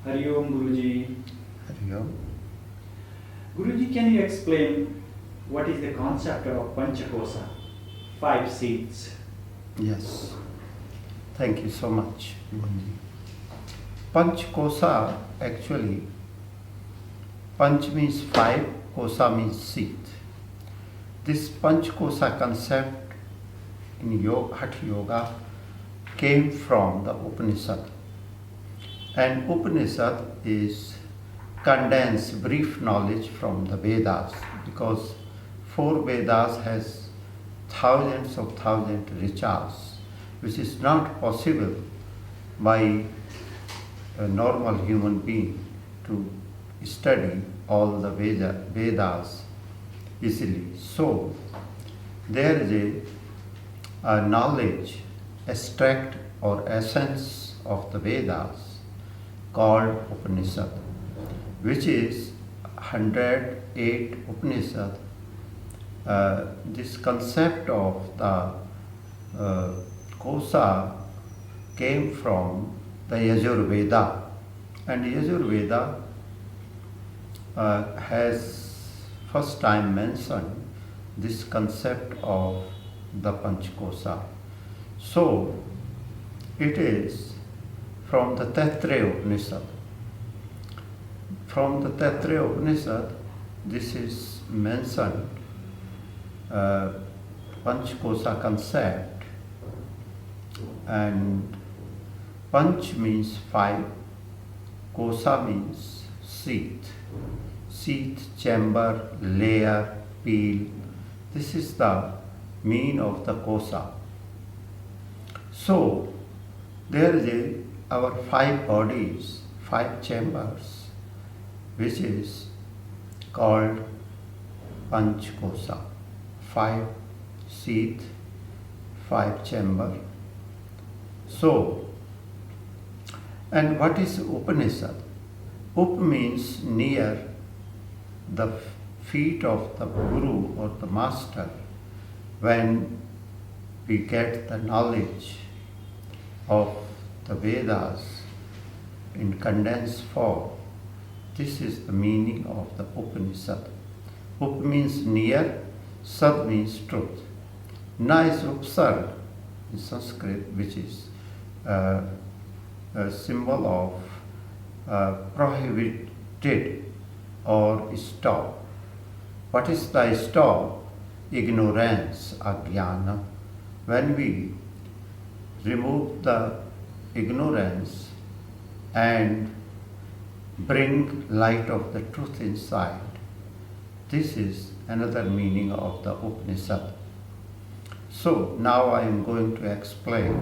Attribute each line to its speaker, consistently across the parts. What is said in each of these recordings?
Speaker 1: Hari Om Guruji.
Speaker 2: Hari Om.
Speaker 1: Guruji, can you explain what is the concept of Pancha kosha, 5 seeds?
Speaker 2: Yes. Thank you so much, Yogi. Panch kosha, actually, Panch means 5, kosha means seed. This Panch kosha concept in Hatha Yoga came from the Upanishad. And Upanishad is condensed brief knowledge from the Vedas, because 4 Vedas has thousands rituals, which is not possible by a normal human being to study all the Vedas easily. So there is a knowledge, extract or essence of the Vedas called Upanishad, which is 108 Upanishad. This concept of the kosha came from the Yajurveda, and Yajurveda has first time mentioned this concept of the Panchkosha. So it is from the Taittiriya Upanishad. From the Taittiriya Upanishad, this is mentioned, Panchkosha concept, and Panch means 5, Kosha means seed, chamber, layer, peel. This is the meaning of the kosha. So there is our 5 bodies, 5 chambers, which is called Panch kosha. 5 seed, 5 chamber. So, and what is Upanishad? Up means near the feet of the Guru or the Master, when we get the knowledge of the Vedas in condensed form. This is the meaning of the Upanishad. Up means near, Sad means truth. Na is upsarg in Sanskrit, which is a symbol of prohibited or stop. What is the stop? Ignorance, ajnana. When we remove the ignorance and bring light of the truth inside, this is another meaning of the Upanishad. So now I am going to explain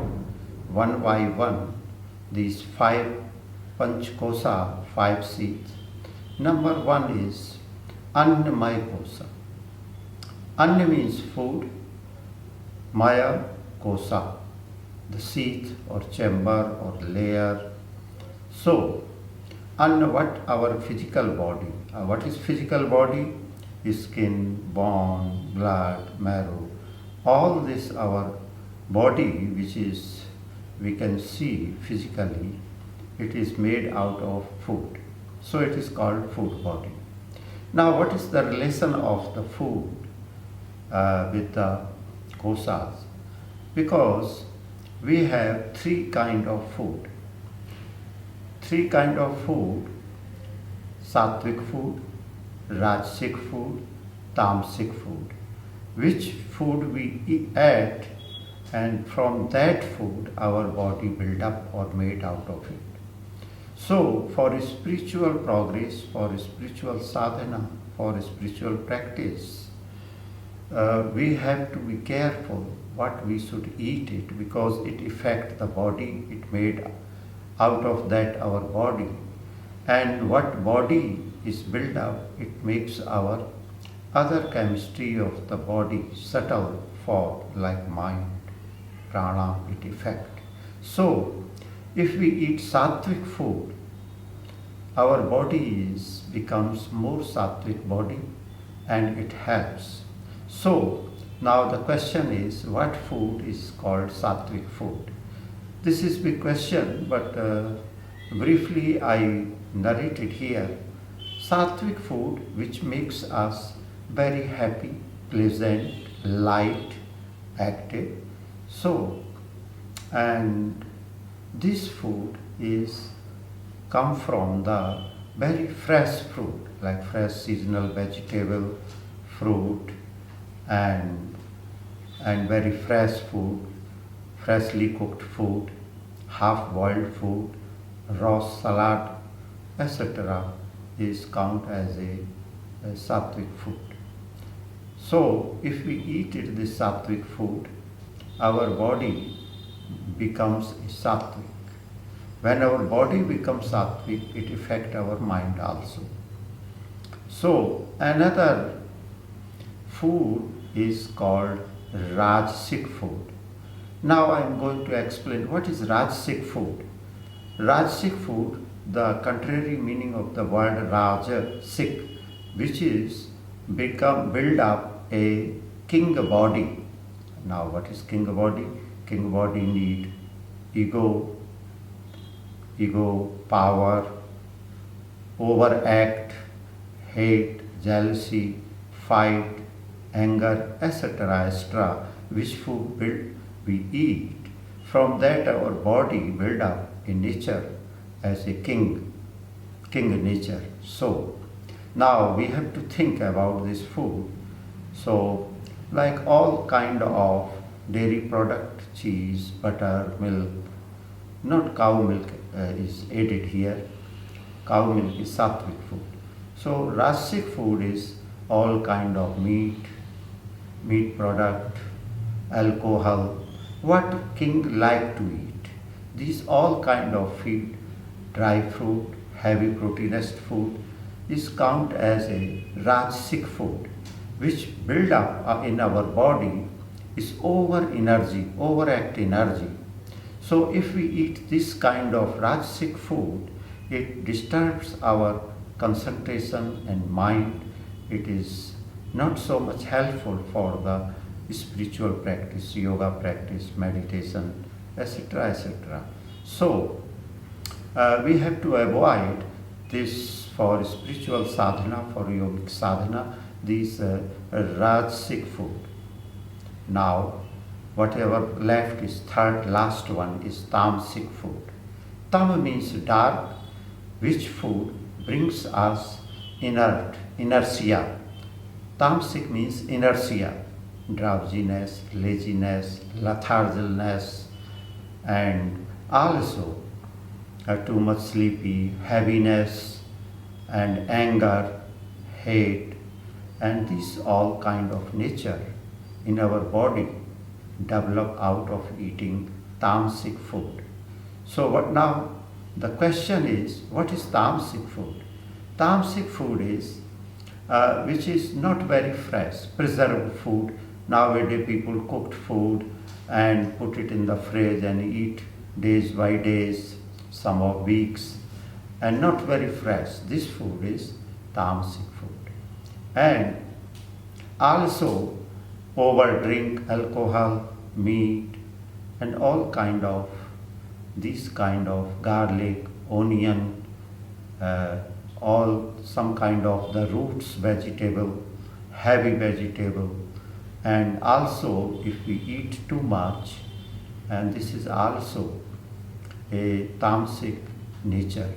Speaker 2: one by one these 5 Panchkosha, 5 seeds. Number 1 is Annamaya kosha. Anna means food, Maya kosha, the seed or chamber or layer. So, Anna, what our physical body? What is physical body? Skin, bone, blood, marrow. All this our body, which is we can see physically, it is made out of food. So it is called food body. Now, what is the relation of the food with the koshas? Because we have 3 kind of food. 3 kind of food: sattvic food, rajasic food, tamasic food. Which food we eat, and from that food our body build up or made out of it. So for spiritual progress, for spiritual sadhana, for spiritual practice, we have to be careful what we should eat it, because it affects the body, it made out of that our body. And what body is built up, it makes our other chemistry of the body subtle for like mind, prana, it affect. So if we eat sattvic food, our body becomes more sattvic body and it helps. So now the question is, what food is called sattvic food? This is big question, but briefly I narrated here. Sattvic food which makes us very happy, pleasant, light, active. So, and this food is come from the very fresh fruit, like fresh seasonal vegetable, fruit, and very fresh food, freshly cooked food, half-boiled food, raw salad, etc. is counted as a sattvic food. So, if we eat this sattvic food, our body becomes sattvic. When our body becomes sattvic, it affects our mind also. So, another food is called Rajasic food. Now I am going to explain what is Rajasic food. Rajasic food, the contrary meaning of the word Rajasic, which is build up a king body. Now what is king body? King body need ego, power, overact, hate, jealousy, fight, anger, etc., etc., which food build we eat. From that our body build up in nature as a king nature. So now we have to think about this food. So like all kind of dairy product, cheese, butter, milk, not cow milk is added here. Cow milk is sattvic food. So rasic food is all kind of meat product, alcohol, what king like to eat. These all kind of feed, dry fruit, heavy proteinous food is count as a rajasic food, which build up in our body is overact energy. So if we eat this kind of rajasic food, it disturbs our concentration and mind. It is not so much helpful for the spiritual practice, yoga practice, meditation, etc., etc. So we have to avoid this for spiritual sadhana, for yogic sadhana, this rajasic food. Now, whatever left is third, last one is tamasic food. Tam means dark, which food brings us inertia. Tamasic means inertia, drowsiness, laziness, lethargicness, and also too much sleepy, heaviness, and anger, hate, and these all kind of nature in our body develop out of eating tamasic food. So what now? The question is, what is tamasic food? Tamasic food is which is not very fresh, preserved food. Nowadays people cooked food and put it in the fridge and eat days by days, some of weeks, and not very fresh. This food is tamasic food. And also over drink alcohol, meat, and all kind of this kind of garlic, onion, all some kind of the roots vegetable, heavy vegetable, and also if we eat too much, and this is also a tamasic nature.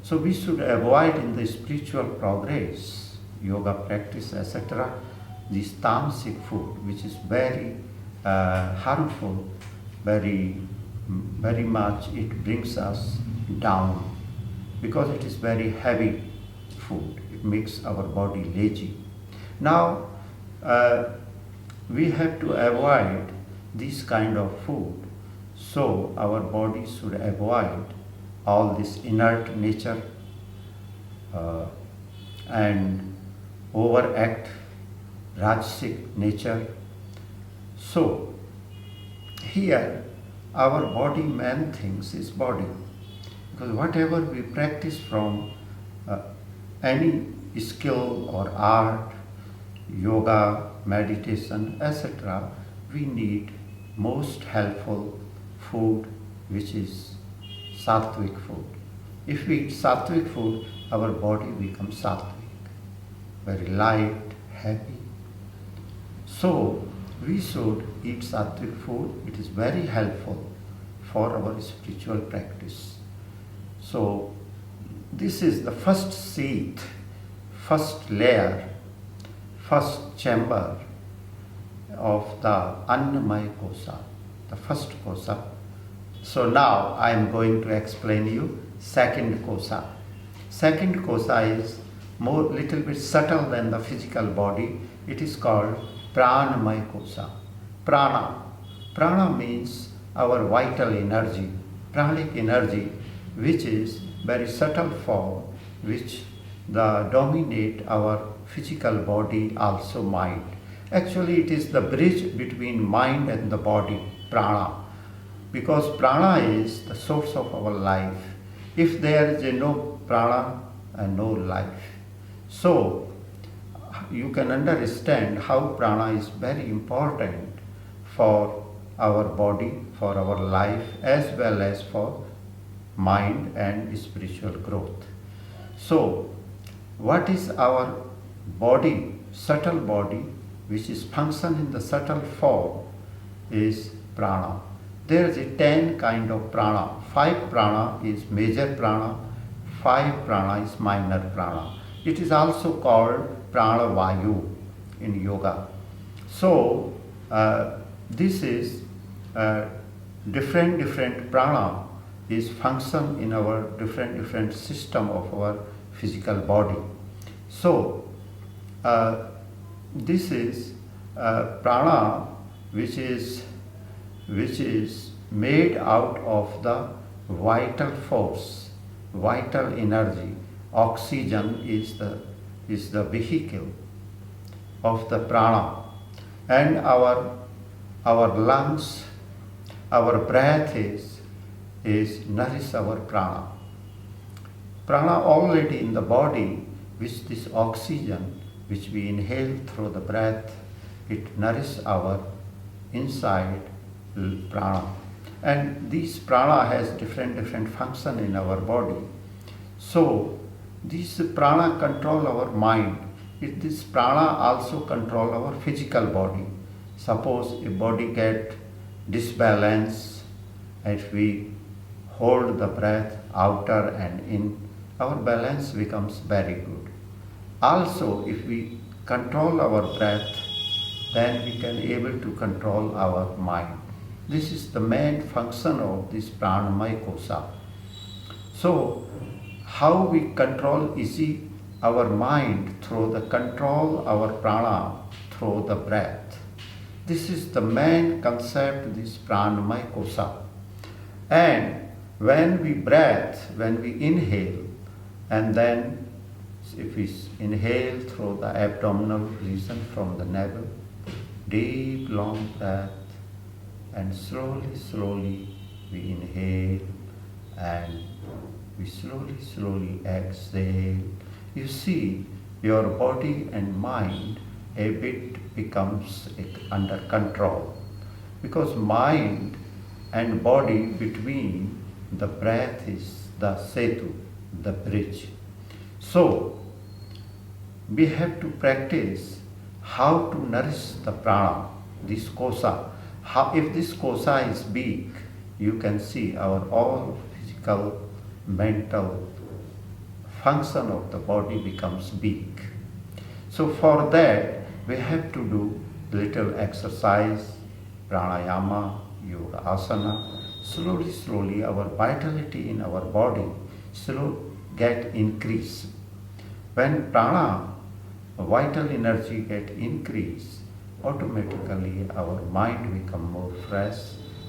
Speaker 2: So we should avoid in the spiritual progress, yoga practice, etc., this tamasic food, which is very harmful, very much it brings us down because it is very heavy food. It makes our body lazy. Now we have to avoid this kind of food. So our body should avoid all this inert nature and overact rajasic nature. So here our body man thinks is body, because whatever we practice from any skill or art, yoga, meditation, etc., we need most helpful food, which is sattvic food. If we eat sattvic food, our body becomes sattvic, very light, happy. So we should eat sattvic food. It is very helpful for our spiritual practice. So this is the first seat, first layer, first chamber of the Annamaya kosha, the first kosha. So now I am going to explain you second kosha. Second kosha is more little bit subtle than the physical body. It is called Pranamaya kosha. Prana. Prana means our vital energy, pranic energy, which is very subtle form, which dominate our physical body, also mind. Actually, it is the bridge between mind and the body, prana, because prana is the source of our life. If there is no prana and no life, so you can understand how prana is very important for our body, for our life, as well as for mind and spiritual growth. So, what is our body, subtle body, which is function in the subtle form, is prana. There is a 10 kind of prana. 5 prana is major prana, 5 prana is minor prana. It is also called prana vayu in yoga. So, this is different prana is function in our different system of our physical body. So this is prana which is made out of the vital force, vital energy. Oxygen is the vehicle of the prana, and our lungs, our breath is nourish our prana. Prana already in the body, which this oxygen which we inhale through the breath, it nourishes our inside prana. And this prana has different function in our body. So this prana control our mind. This prana also control our physical body. Suppose a body get disbalance, if we hold the breath outer and in, our balance becomes very good. Also, if we control our breath, then we can able to control our mind. This is the main function of this pranamaya kosha. So, how we control easy our mind through the control our prana through the breath. This is the main concept, this pranamaya kosha. And when we breathe, when we inhale, and then if we inhale through the abdominal region from the navel, deep long breath, and slowly we inhale and we slowly exhale. You see your body and mind a bit becomes under control, because mind and body between the breath is the setu, the bridge. So we have to practice how to nourish the prana, this kosha. If this kosha is big, you can see our all physical, mental function of the body becomes big. So for that, we have to do little exercise, pranayama, yoga asana. Slowly our vitality in our body get increase. When prana, vital energy get increase, automatically our mind become more fresh,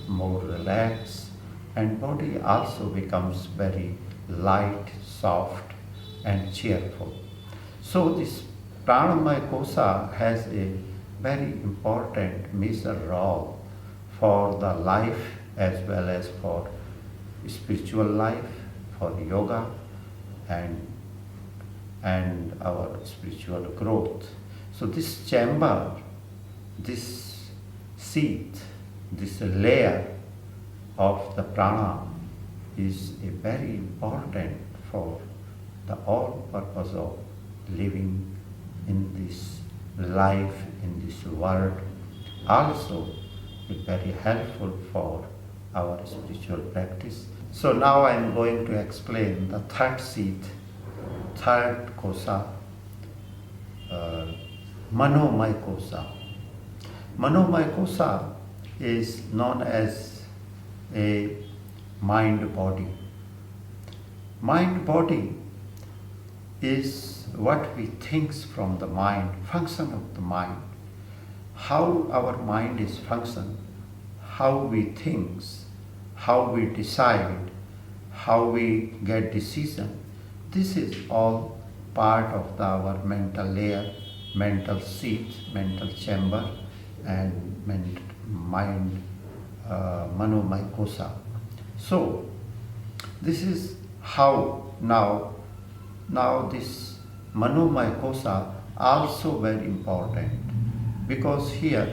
Speaker 2: more relaxed, and body also becomes very light, soft, and cheerful. So this pranamaya kosha has a very important major role for the life as well as for spiritual life, for yoga and our spiritual growth. So this chamber, this seat, this layer of the prana is a very important for the all purpose of living in this life, in this world. Also, it's very helpful for our spiritual practice. So now I am going to explain the third seat, third kosha, Manomaya kosha. Manomaya kosha is known as a mind-body. Mind-body is what we think from the mind, function of the mind. How our mind is function, how we think, how we decide, how we get decision. This is all part of our mental layer, mental seat, mental chamber, and mind, Manomaya kosha. So this is how now this Manomaya kosha also very important, because here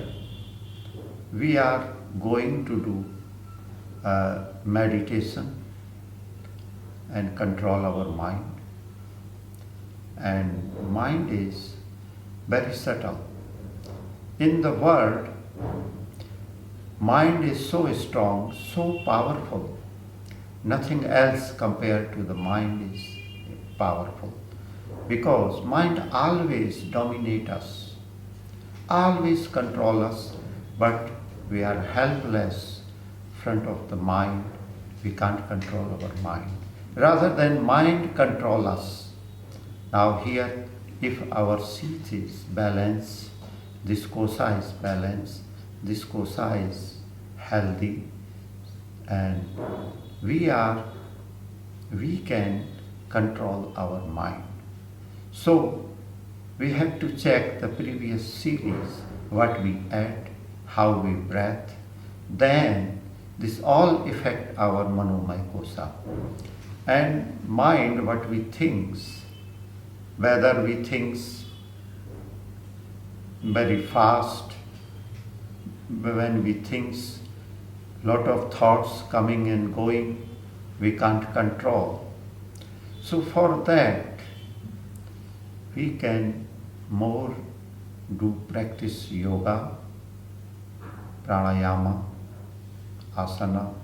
Speaker 2: we are going to do meditation and control our mind. And mind is very subtle. In the world, mind is so strong, so powerful. Nothing else compared to the mind is powerful. Because mind always dominates us, always control us, but we are helpless in front of the mind. We can't control our mind. Rather than mind control us. Now here, if our seat is balanced, this kosha is balanced, this kosha is healthy, and we can control our mind. So we have to check the previous series, what we ate, how we breathe. Then this all affect our Manomaya kosha. And mind, what we think, whether we think very fast, when we think lot of thoughts coming and going, we can't control. So for that, we can more do practice yoga, pranayama, asana.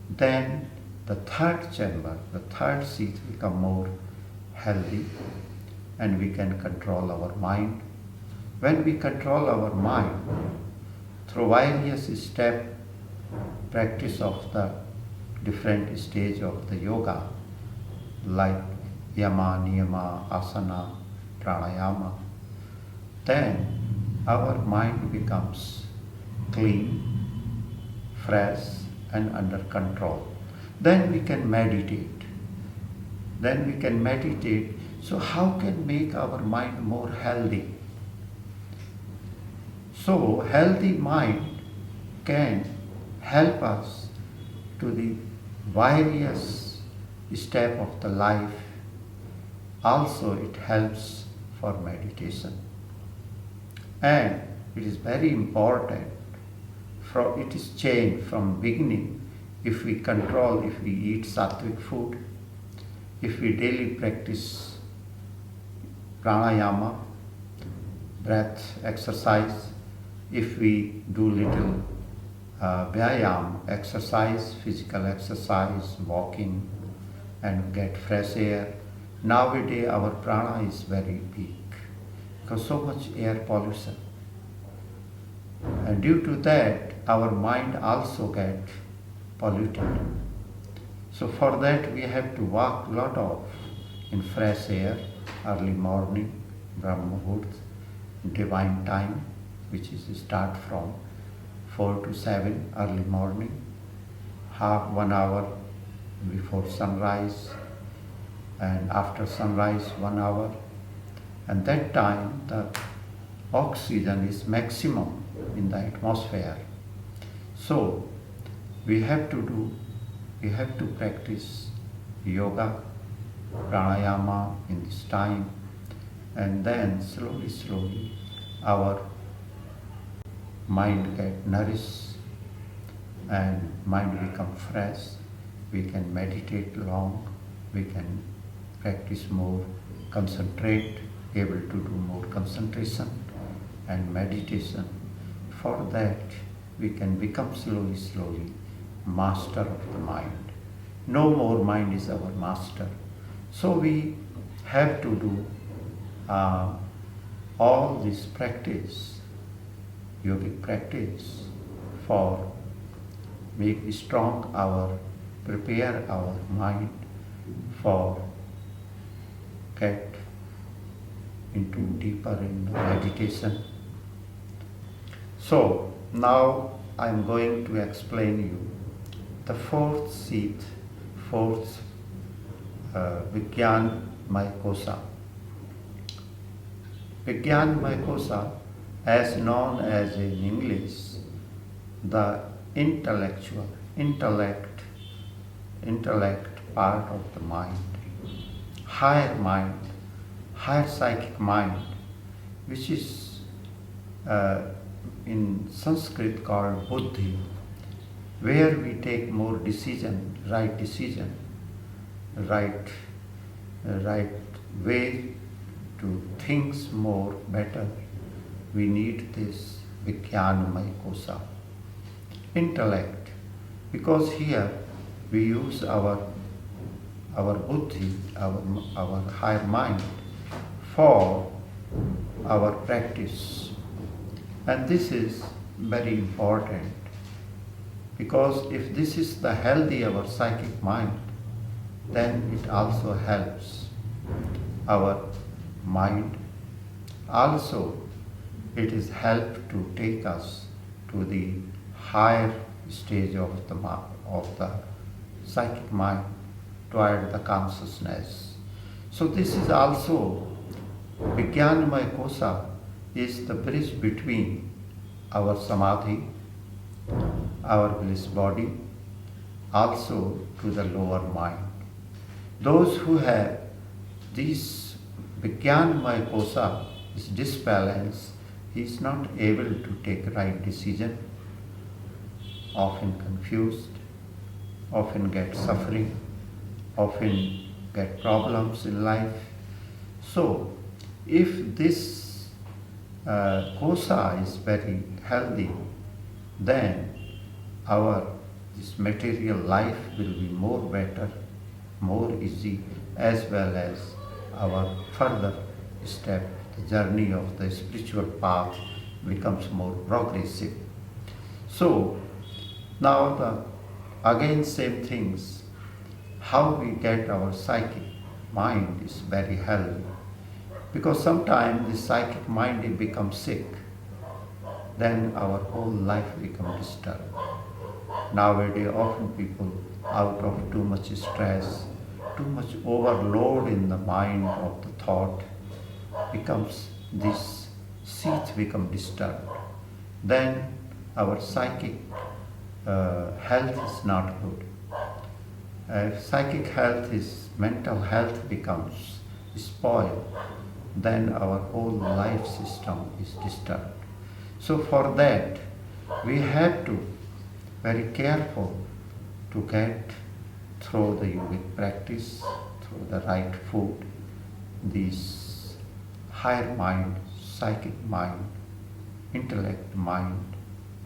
Speaker 2: Then the third chamber, the third seat become more healthy, and we can control our mind. When we control our mind through various step practice of the different stage of the yoga, like yama, niyama, asana, pranayama, then our mind becomes clean, fresh, and under control. Then we can meditate. So how can make our mind more healthy? So healthy mind can help us to the various step of the life. Also it helps for meditation. And it is very important, it is changed from beginning. If we control, if we eat sattvic food, if we daily practice pranayama, breath exercise, if we do little vyayam, exercise, physical exercise, walking, and get fresh air. Nowadays our prana is very weak because so much air pollution. And due to that, our mind also get polluted. So for that we have to walk lot of in fresh air, early morning, Brahma Muhurt, divine time, which is start from 4 to 7 early morning, half 1 hour before sunrise, and after sunrise 1 hour. And that time the oxygen is maximum in the atmosphere. So we have to practice yoga, pranayama in this time, and then slowly our mind get nourished and mind become fresh. We can meditate long, we can practice more, concentrate, able to do more concentration and meditation. For that, we can become slowly master of the mind. No more mind is our master. So we have to do all this practice, yogic practice, for make strong prepare our mind for get into deeper in meditation. So now I am going to explain you the fourth seat, fourth Vijnanmaya kosha. Vijnanmaya kosha, as known as in English, the intellect part of the mind, higher psychic mind, which is in Sanskrit called buddhi, where we take more decision, right way to think more better. We need this Vijnanmaya kosha, intellect, because here we use our buddhi, our higher mind for our practice. And this is very important, because if this is the healthy our psychic mind, then it also helps our mind. Also, it is help to take us to the higher stage of the psychic mind, toward the consciousness. So this is also Vijnanmaya kosha is the bridge between our samadhi, our bliss body, also to the lower mind. Those who have this Vijnanmaya kosha is disbalanced, he is not able to take right decision, often confused, often get suffering, often get problems in life. So, if this kosha is very healthy, then this material life will be more better, more easy, as well as our further step, the journey of the spiritual path becomes more progressive. So, now again same things, how we get our psychic mind is very healthy, because sometimes the psychic mind becomes sick, then our whole life becomes disturbed. Nowadays often people, out of too much stress, too much overload in the mind of the thought, this seat becomes disturbed. Then our psychic health is not good. If psychic health mental health becomes spoiled, then our whole life system is disturbed. So for that, we have to very careful to get through the yogic practice, through the right food, this higher mind, psychic mind, intellect mind,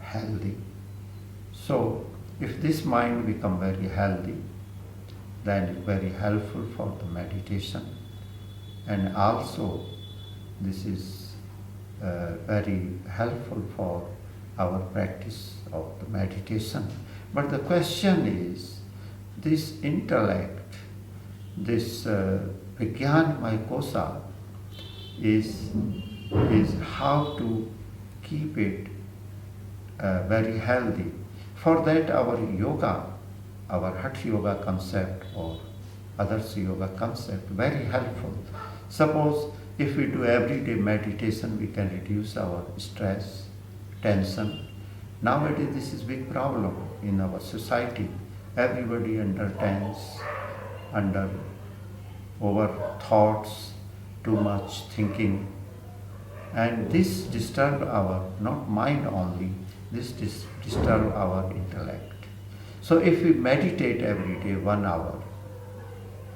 Speaker 2: healthy. So if this mind become very healthy, then it's very helpful for the meditation, and also this is very helpful for our practice of the meditation. But the question is, this intellect, this Vijnanmaya kosha is how to keep it very healthy. For that our yoga, our Hatha yoga concept or others yoga concept, very helpful. Suppose if we do everyday meditation, we can reduce our stress, tension. Nowadays this is big problem in our society. Everybody under tense, under over thoughts, too much thinking. And this disturb our, not mind only, this disturb our intellect. So if we meditate every day 1 hour,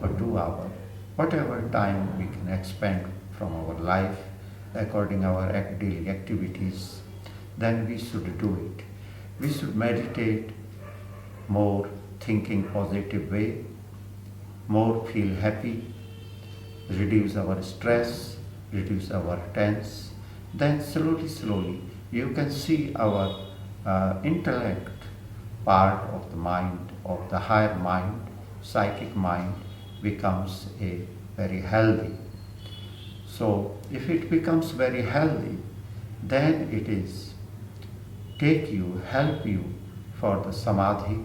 Speaker 2: or 2 hours, whatever time we can expend from our life according our daily activities, then we should do it. We should meditate more, thinking positive way, more feel happy, reduce our stress, reduce our tense. Then slowly you can see our intellect part of the mind, of the higher mind, psychic mind becomes a very healthy. So if it becomes very healthy, then it is help you for the samadhi,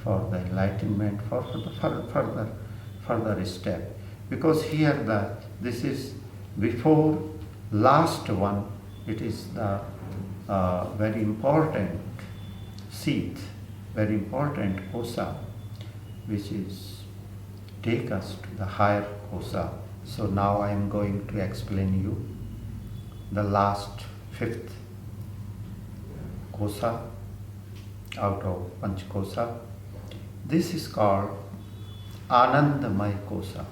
Speaker 2: for the enlightenment, for the further step. Because here this is before last one, it is the very important seat, very important kosha, which is take us to the higher kosha. So now I am going to explain you the last fifth kosha out of Panch kosha. This is called Anandamay kosha.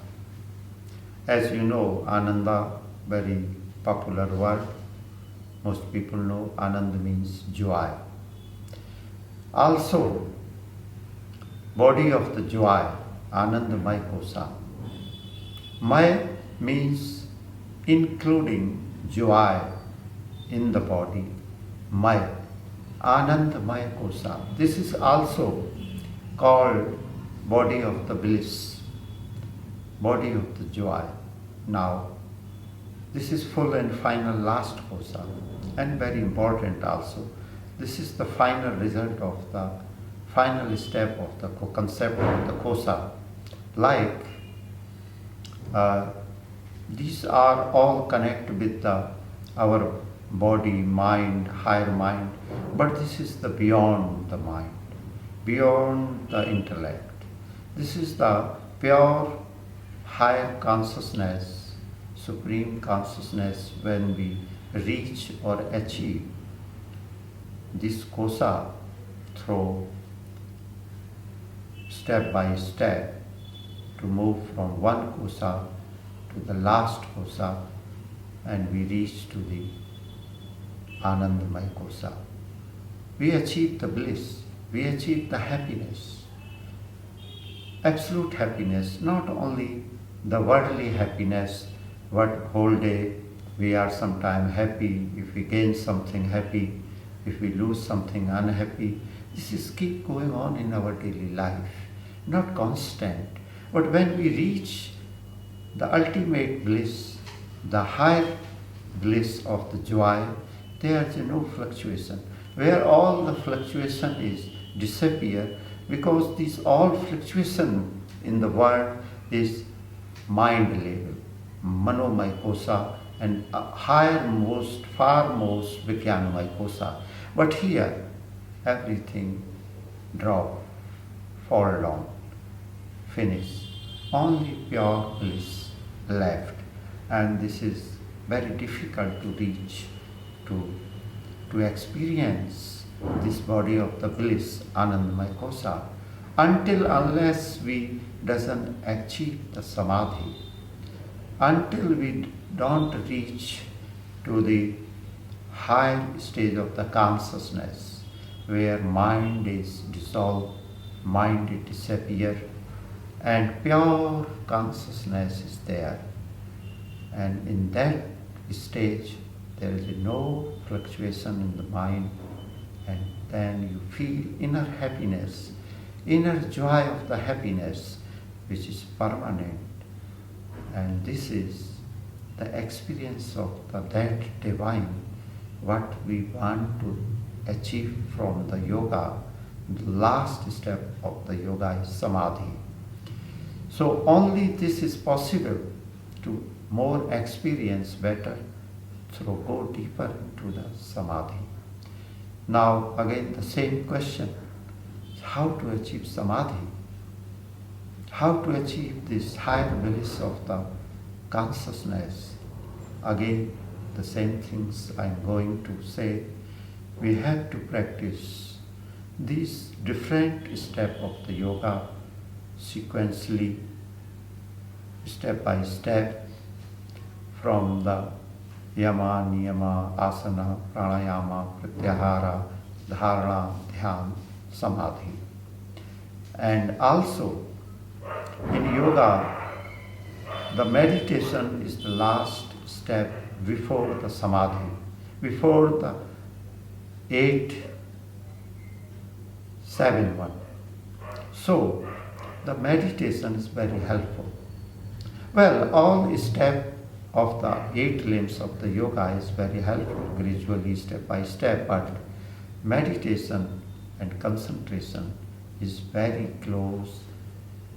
Speaker 2: As you know, Ananda, very popular word. Most people know Anand means joy. Also, body of the joy, Anandamay kosha. May means including joy in the body. May, Anandamay kosha. This is also called body of the bliss, body of the joy. Now, this is full and final last kosha, and very important also. This is the final result of the final step of the concept of the kosha. Like these are all connected with our body, mind, higher mind, but this is the beyond the mind, beyond the intellect. This is the pure higher consciousness, supreme consciousness. When we reach or achieve this kosha through step by step to move from one kosha to the last kosha, and we reach to the Anandamay kosha. We achieve the bliss, we achieve the happiness, absolute happiness, not only the worldly happiness, what whole day we are sometime happy, if we gain something happy, if we lose something unhappy. This is keep going on in our daily life, not constant. But when we reach the ultimate bliss, the higher bliss of the joy, there is no fluctuation. Where all the fluctuation is disappear, because this all fluctuation in the world is mind level, manomay kosha, and higher most, far most vijnanamay kosha. But here everything drop, fall down, finish. Only pure bliss left, and this is very difficult to reach, to experience this body of the bliss, Anandamay kosha, unless we doesn't achieve the samadhi, until we don't reach to the high stage of the consciousness, where mind is dissolved, mind is disappear, and pure consciousness is there. And in that stage, there is no fluctuation in the mind, and then you feel inner happiness, inner joy of the happiness, which is permanent. And this is the experience of that divine, what we want to achieve from the yoga. The last step of the yoga is samadhi. So only this is possible to more experience better, through go deeper into the samadhi. Now again the same question, how to achieve samadhi? How to achieve this higher bliss of the consciousness? Again the same things I am going to say. We have to practice these different steps of the yoga sequentially, step by step from the yama, niyama, asana, pranayama, pratyahara, dharana, dhyan, samadhi. And also in yoga, the meditation is the last step before the samadhi, before the 8-7-1. So the meditation is very helpful. Well, all step of the 8 limbs of the yoga is very helpful, gradually, step by step, but meditation and concentration is very close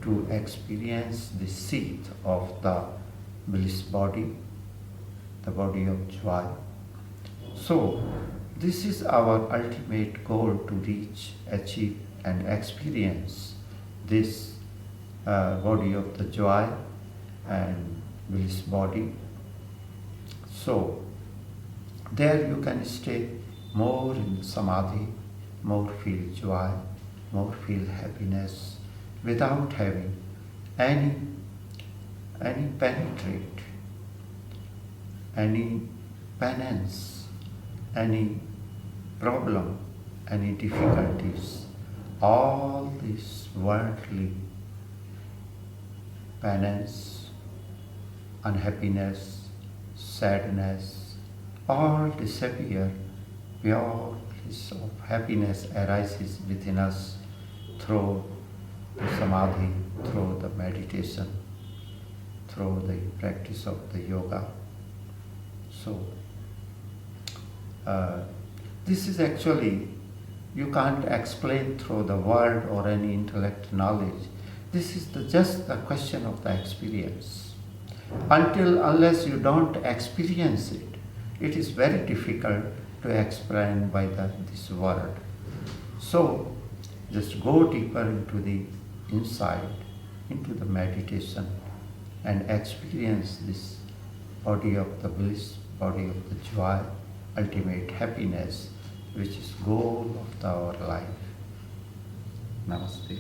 Speaker 2: to experience the seat of the bliss body, the body of joy. So, this is our ultimate goal, to reach, achieve, and experience this body of the joy and bliss body. So, there you can stay more in samadhi, more feel joy, more feel happiness, without having any penetrate, any penance, any problem, any difficulties. All this worldly penance, unhappiness, sadness, all disappear. Pure bliss of happiness arises within us through the samadhi, through the meditation, through the practice of the yoga. So, this is actually, you can't explain through the word or any intellect knowledge. This is just the question of the experience. Unless you don't experience it, it is very difficult to explain by this word. So, just go deeper into the inside, into the meditation, and experience this body of the bliss, body of the joy, ultimate happiness, which is goal of our life. Namaste.